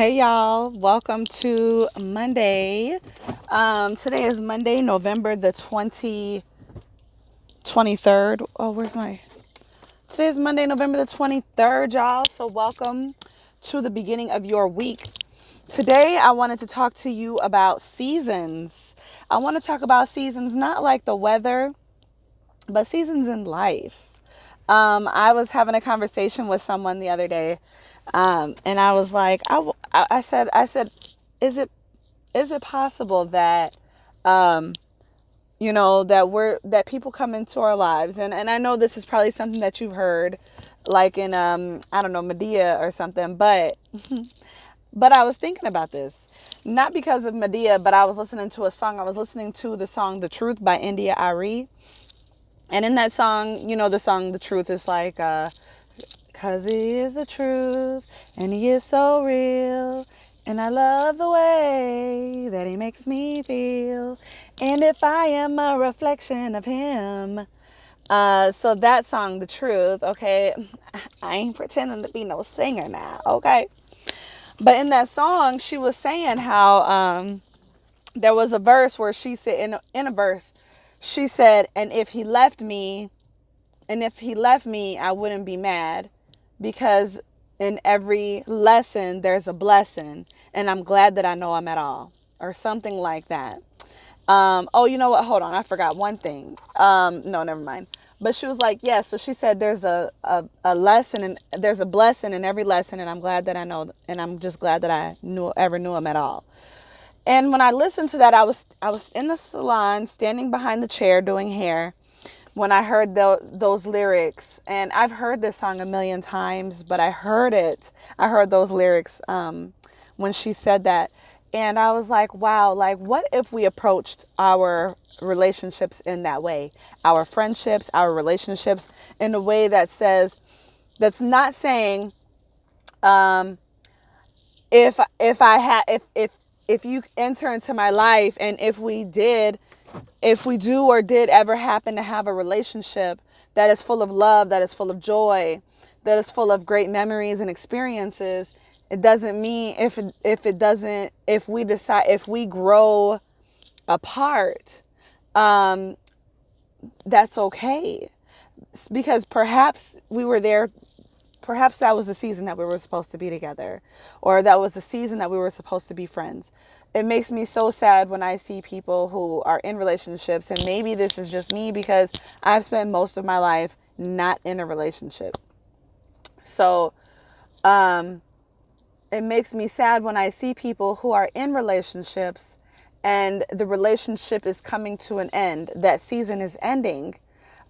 Hey y'all, welcome to Monday. Today is Monday, November the 23rd. Oh, where's my... Today is Monday, November the 23rd, y'all. So welcome to the beginning of your week. Today, I wanted to talk to you about seasons. I want to talk about seasons, not like the weather, but seasons in life. I was having a conversation with someone the other day, and I was like, I said, is it possible that, um, that people come into our lives, and I know this is probably something that you've heard, like in I don't know, Medea or something, but but I was thinking about this, not because of Medea, but I was listening to a song. I was listening to the song "The Truth" by India Ari. And in that song, the song "The Truth" is like, 'cause he is the truth, and he is so real, and I love the way that he makes me feel. And if I am a reflection of him. So that song, "The Truth," okay, I ain't pretending to be no singer now, okay? But in that song, she was saying how there was a verse where she said, in a verse, she said, and if he left me, I wouldn't be mad, because in every lesson there's a blessing, and I'm glad that I know him at all, or something like that. Oh, you know what? Hold on, I forgot one thing. No, never mind. But she was like, yeah. So she said, there's a lesson, and there's a blessing in every lesson, and I'm glad that I know, and I'm just glad that I ever knew him at all. And when I listened to that, I was in the salon, standing behind the chair doing hair, when I heard those lyrics. And I've heard this song a million times, but I heard those lyrics when she said that. And I was like, wow, like, what if we approached our relationships in that way? Our friendships, our relationships, in a way that's not saying, um, if you enter into my life, and if we do or did ever happen to have a relationship that is full of love, that is full of joy, that is full of great memories and experiences, it doesn't mean, if we grow apart, um, that's okay. Because perhaps we were there, perhaps that was the season that we were supposed to be together, or that was the season that we were supposed to be friends. It makes me so sad when I see people who are in relationships, and maybe this is just me because I've spent most of my life not in a relationship. So it makes me sad when I see people who are in relationships and the relationship is coming to an end. That season is ending.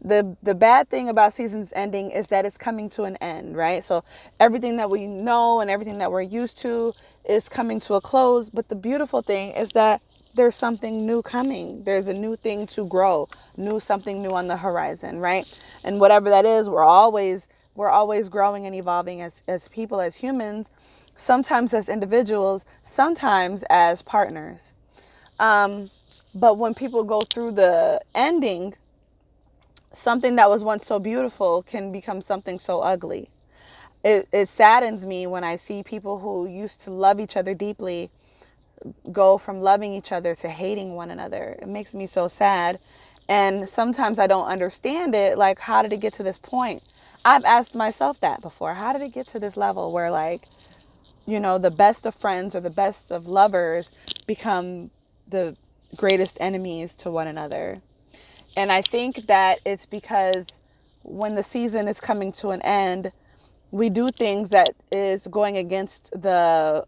The bad thing about seasons ending is that it's coming to an end, right? So everything that we know and everything that we're used to is coming to a close. But the beautiful thing is that there's something new coming. There's a new thing to grow, something new on the horizon, right? And whatever that is, we're always growing and evolving as people, as humans, sometimes as individuals, sometimes as partners. But when people go through the ending, something that was once so beautiful can become something so ugly. It saddens me when I see people who used to love each other deeply go from loving each other to hating one another. It makes me so sad. And sometimes I don't understand it. Like, how did it get to this point? I've asked myself that before. How did it get to this level where, like, the best of friends or the best of lovers become the greatest enemies to one another? And I think that it's because when the season is coming to an end, we do things that is going against the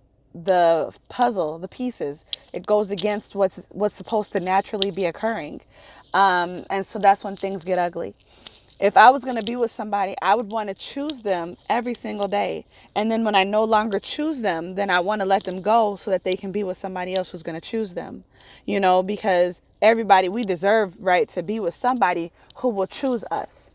puzzle, the pieces. It goes against what's supposed to naturally be occurring. And so that's when things get ugly. If I was going to be with somebody, I would want to choose them every single day. And then when I no longer choose them, then I want to let them go so that they can be with somebody else who's going to choose them. Because everybody, we deserve, right, to be with somebody who will choose us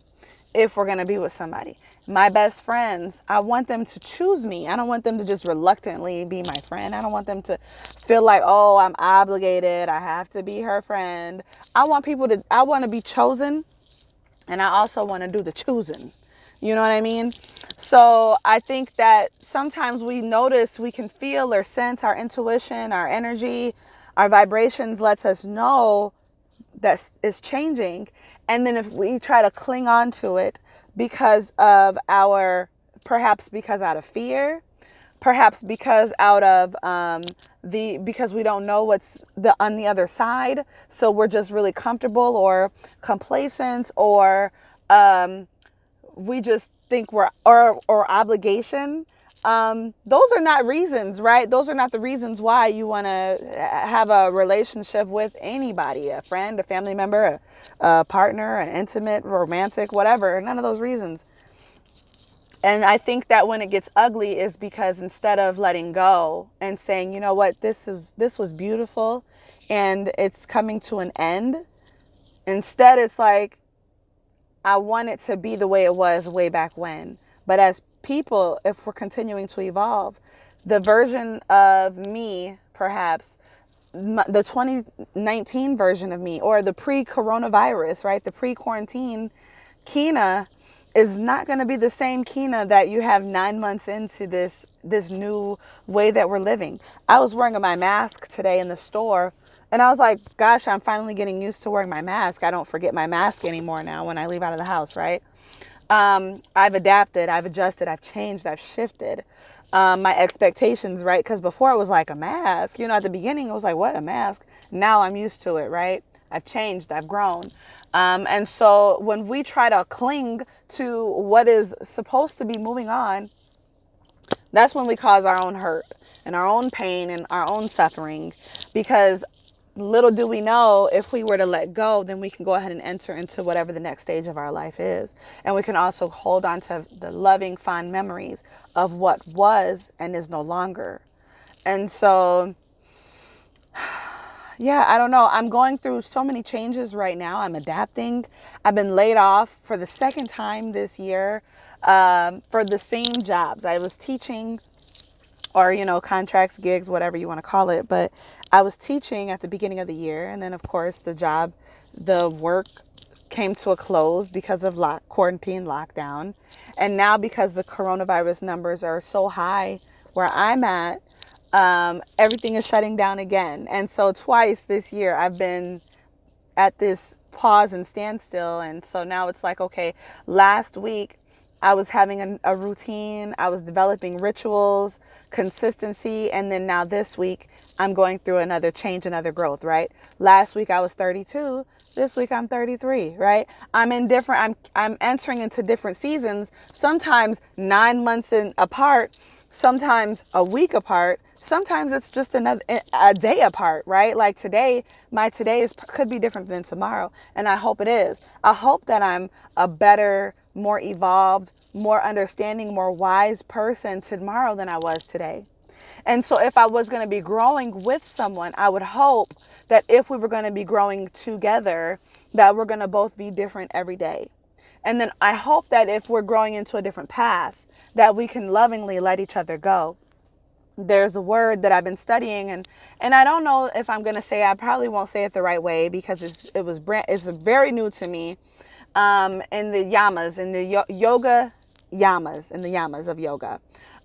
if we're going to be with somebody. My best friends, I want them to choose me. I don't want them to just reluctantly be my friend. I don't want them to feel like, oh, I'm obligated, I have to be her friend. I want to be chosen, and I also want to do the choosing. You know what I mean? So I think that sometimes we notice, we can feel or sense our intuition, our energy, our vibrations lets us know that is changing. And then if we try to cling on to it because of perhaps because out of fear, perhaps because out of because we don't know what's on the other side, so we're just really comfortable or complacent, or we just think we're or obligation. Those are not reasons, right? Those are not the reasons why you want to have a relationship with anybody, a friend, a family member, a partner, an intimate, romantic, whatever. None of those reasons. And I think that when it gets ugly is because instead of letting go and saying, you know what, this was beautiful and it's coming to an end, instead it's like, I want it to be the way it was way back when. But as people, if we're continuing to evolve, the version of me, perhaps the 2019 version of me, or the pre-coronavirus, right? The pre-quarantine Kina is not going to be the same Kina that you have 9 months into this new way that we're living. I was wearing my mask today in the store, and I was like, gosh, I'm finally getting used to wearing my mask. I don't forget my mask anymore now when I leave out of the house, right? I've adapted, I've adjusted, I've changed, I've shifted my expectations, right? Because before it was like a mask, at the beginning it was like, what, a mask? Now I'm used to it, right? I've changed, I've grown. And so when we try to cling to what is supposed to be moving on, that's when we cause our own hurt and our own pain and our own suffering, because little do we know, if we were to let go, then we can go ahead and enter into whatever the next stage of our life is. And we can also hold on to the loving, fond memories of what was and is no longer. And so, yeah, I don't know. I'm going through so many changes right now. I'm adapting. I've been laid off for the second time this year for the same jobs. I was teaching, or, contracts, gigs, whatever you want to call it. But I was teaching at the beginning of the year. And then, of course, the work came to a close because of quarantine lockdown. And now because the coronavirus numbers are so high where I'm at, everything is shutting down again. And so twice this year I've been at this pause and standstill. And so now it's like, okay, last week I was having a routine. I was developing rituals, consistency. And then now this week I'm going through another change, another growth, right? Last week I was 32. This week I'm 33, right? I'm entering into different seasons, sometimes 9 months apart, sometimes a week apart, sometimes it's just a day apart, right? Like today, my today could be different than tomorrow, and I hope it is. I hope that I'm a better, more evolved, more understanding, more wise person tomorrow than I was today. And so if I was going to be growing with someone, I would hope that if we were going to be growing together, that we're going to both be different every day. And then I hope that if we're growing into a different path, that we can lovingly let each other go. There's a word that I've been studying, and I don't know if I'm going to say, I probably won't say it the right way because it's very new to me, in the yamas, in the yoga yamas, in the yamas of yoga.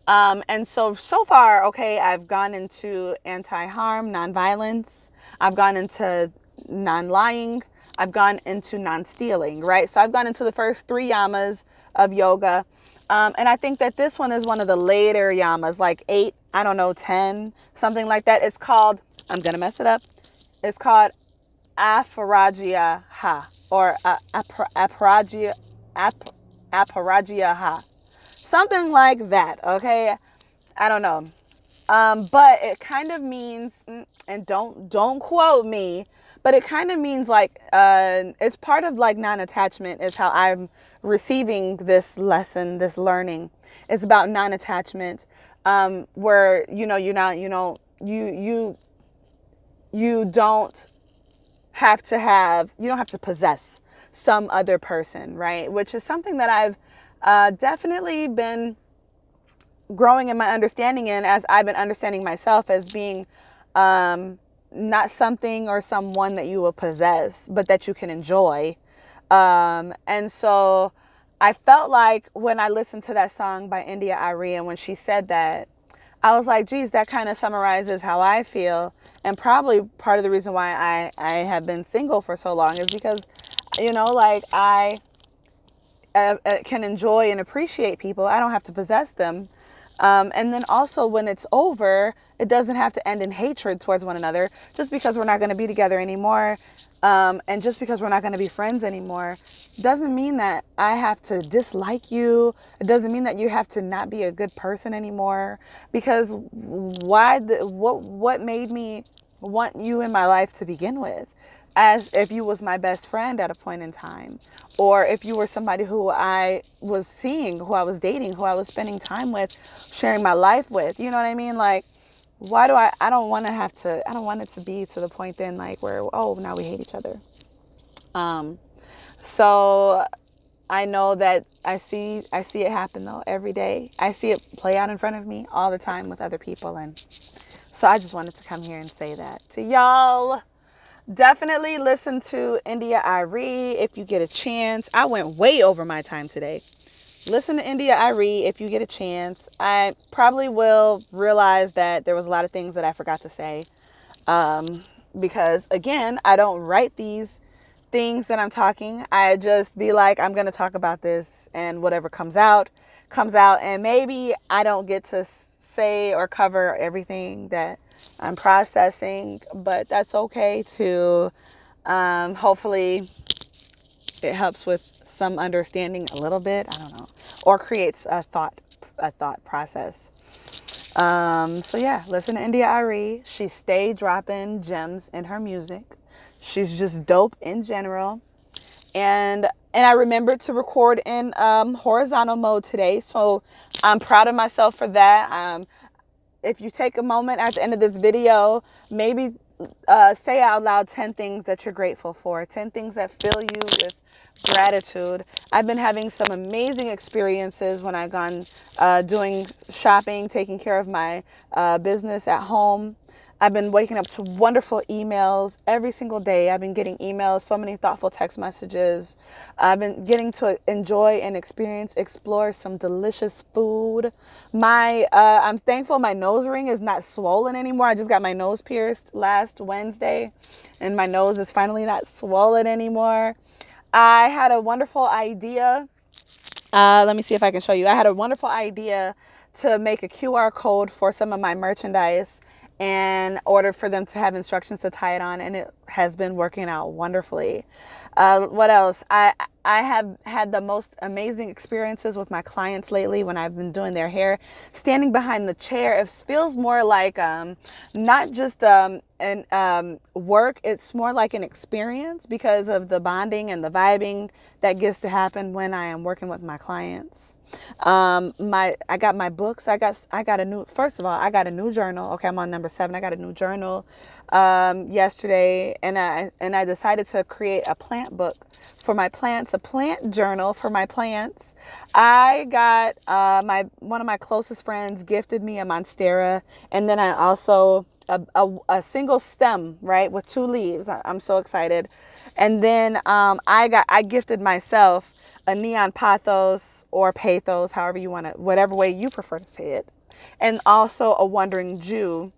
And so far, okay, I've gone into anti-harm, non-violence. I've gone into non-lying. I've gone into non-stealing, right? So I've gone into the first 3 yamas of yoga. And I think that this one is one of the later yamas, like 8, I don't know, 10, something like that. It's called, I'm going to mess it up. It's called Aparigraha, or Aparigraha. Something like that, okay? I don't know. But it kind of means, and don't quote me, but it kind of means like, it's part of like non-attachment is how I'm receiving this lesson, this learning. It's about non-attachment, where, you don't you don't have to possess some other person, right? Which is something that I've definitely been growing in my understanding in, as I've been understanding myself as being not something or someone that you will possess, but that you can enjoy. And so I felt like when I listened to that song by India Arie, and when she said that, I was like, geez, that kind of summarizes how I feel. And probably part of the reason why I have been single for so long is because, like I can enjoy and appreciate people. I don't have to possess them. And then also when it's over, it doesn't have to end in hatred towards one another. Just because we're not going to be together anymore, and just because we're not going to be friends anymore, doesn't mean that I have to dislike you. It doesn't mean that you have to not be a good person anymore. Because what made me want you in my life to begin with? As if you was my best friend at a point in time, or if you were somebody who I was seeing, who I was dating, who I was spending time with, sharing my life with, you know what I mean? Like, why do I don't want to have to, I don't want it to be to the point then like where, oh, now we hate each other. So I know that I see it happen though every day. I see it play out in front of me all the time with other people. And so I just wanted to come here and say that to y'all. Definitely listen to India Arie if you get a chance. I went way over my time today. Listen to India Arie if you get a chance. I probably will realize that there was a lot of things that I forgot to say. Because again, I don't write these things that I'm talking. I just be like, I'm going to talk about this, and whatever comes out. And maybe I don't get to say or cover everything that I'm processing, but that's okay too. Hopefully it helps with some understanding a little bit. I don't know, or creates a thought process. So yeah, listen to India Arie. She stay dropping gems in her music. She's just dope in general. And I remembered to record in horizontal mode today, so I'm proud of myself for that. If you take a moment at the end of this video, maybe say out loud 10 things that you're grateful for, 10 things that fill you with gratitude. I've been having some amazing experiences when I've gone doing shopping, taking care of my business at home. I've been waking up to wonderful emails every single day. I've been getting emails, so many thoughtful text messages. I've been getting to enjoy and explore some delicious food. I'm thankful my nose ring is not swollen anymore. I just got my nose pierced last Wednesday, and my nose is finally not swollen anymore. I had a wonderful idea. Let me see if I can show you. I had a wonderful idea to make a QR code for some of my merchandise in order for them to have instructions to tie it on, and it has been working out wonderfully. What else? I have had the most amazing experiences with my clients lately when I've been doing their hair. Standing behind the chair, it feels more like not just work. It's more like an experience because of the bonding and the vibing that gets to happen when I am working with my clients. I got my books. I got a new journal. Okay, I'm on number 7. I got a new journal yesterday, and I decided to create a plant book for my plants, a plant journal for my plants. I got one of my closest friends gifted me a monstera, and then I also a single stem, right, with 2 leaves. I'm so excited. And then I gifted myself a neon pothos or pathos, however you want to, whatever way you prefer to say it, and also a wandering Jew.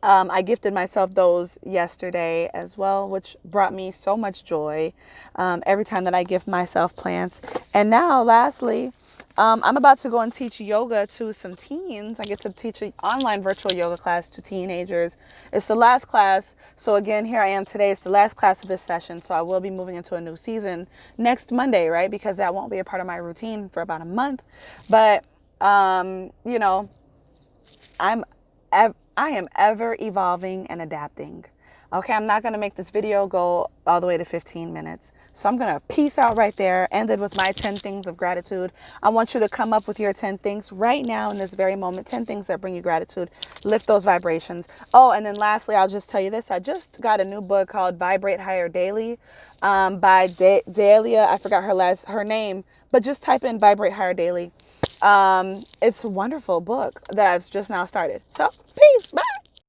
I gifted myself those yesterday as well, which brought me so much joy every time that I gift myself plants. And now, lastly, I'm about to go and teach yoga to some teens. I get to teach an online virtual yoga class to teenagers. It's the last class. So again, here I am today. It's the last class of this session. So I will be moving into a new season next Monday, right? Because that won't be a part of my routine for about a month. But, you know, I am ever evolving and adapting. Okay, I'm not going to make this video go all the way to 15 minutes. So I'm going to peace out right there, ended with my 10 things of gratitude. I want you to come up with your 10 things right now in this very moment, 10 things that bring you gratitude. Lift those vibrations. Oh, and then lastly, I'll just tell you this. I just got a new book called Vibrate Higher Daily by Dahlia. I forgot her name, but just type in Vibrate Higher Daily. It's a wonderful book that I've just now started. So peace. Bye.